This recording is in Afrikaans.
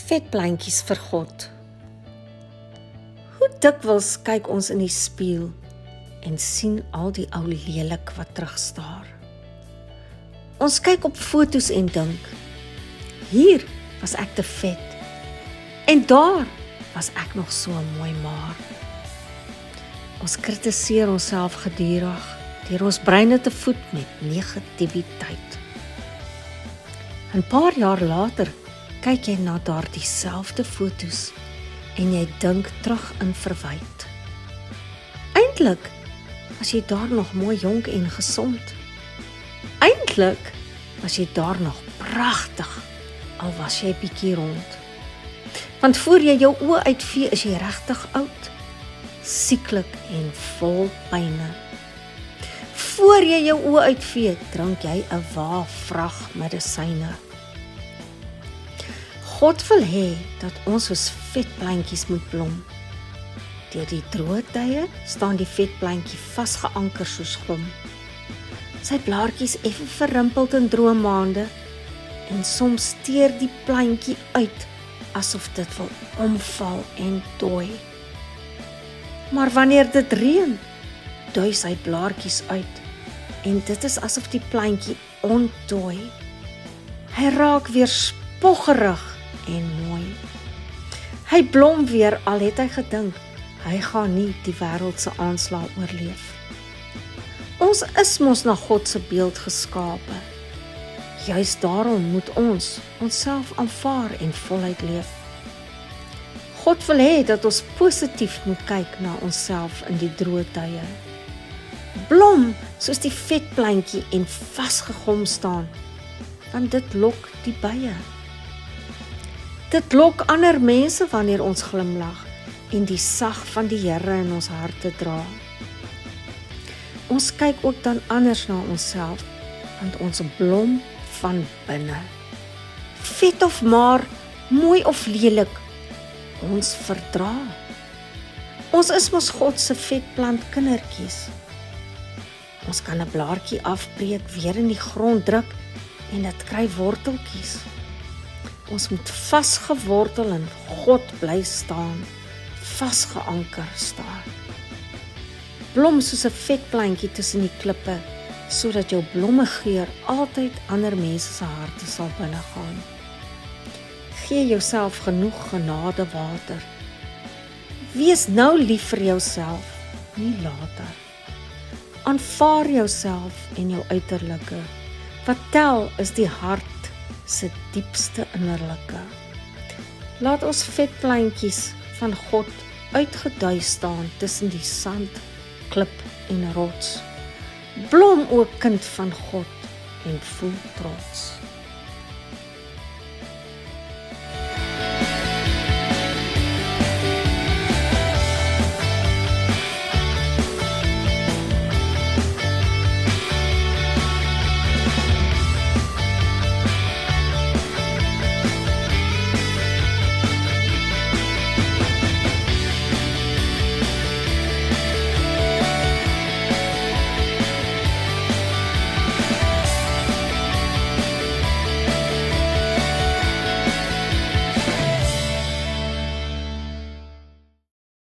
Vetpleintjies vir God. Hoe dikwels kyk ons in die spieël en sien al die ou lelik wat terugstaar. Ons kyk op foto's en dink, hier was ek te vet en daar was ek nog so mooi maar. Ons kritiseer onsself gedurig deur ons breine te voed met negativiteit. 'n Paar jaar later kyk jy na daardie selfde foto's en jy dink terug in verwyd. Eintlik was jy daar nog mooi jonk en gesond. Eintlik was jy daar nog pragtig, al was jy bietjie rond. Want voor jy jou oë uitvee is jy regtig oud, sieklik en vol pyne. Voor jy jou oë uitvee, drink jy 'n wa vrag medisyne. God wil hê dat ons soos vetpleintjies moet blom. Deur die droë tye staan die vetpleintjie vasgeanker soos gom. Sy blaartjies effe verrimpeld in droë maande en soms steer die plantjie uit asof dit wil omval en dooi. Maar wanneer dit reën, dui sy blaartjies uit en dit is asof die plantjie ontdooi. Hy raak weer spoggerig en mooi. Hy blom weer al het hy gedink, hy gaan nie die wêreld se aanslag oorleef. Ons is mos na God se beeld geskape. Juis daarom moet ons onsself aanvaar en voluit leef. God wil hê dat ons positief moet kyk na onsself in die droë tye. Blom soos die vetpleintjie en vasgegom staan, want dit lok die bye. Dit lok ander mense wanneer ons glimlag en die sag van die Here in ons harte dra. Ons kyk ook dan anders na onsself, want ons blom van binne. Vet of maar, mooi of lelik, ons verdra. Ons is mos God se vetplant kindertjies. Ons kan 'n blaartjie afbreek, weer in die grond druk en dit kry worteltjies. Ons moet vasgewortel in God bly staan, vasgeanker staan. Blom soos 'n vetplantjie tussen die klippe, sodat jou blommegeur altyd ander mense se harte sal binnegaan. Gee jouself genoeg genade water. Wees nou lief vir jouself, nie later. Aanvaar jouself en jou uiterlike. Wat tel is die hart se diepste innerlike. Laat ons vetpleintjies van God uitgedui staan tussen die sand, klip en rots. Blom ook kind van God en voel trots.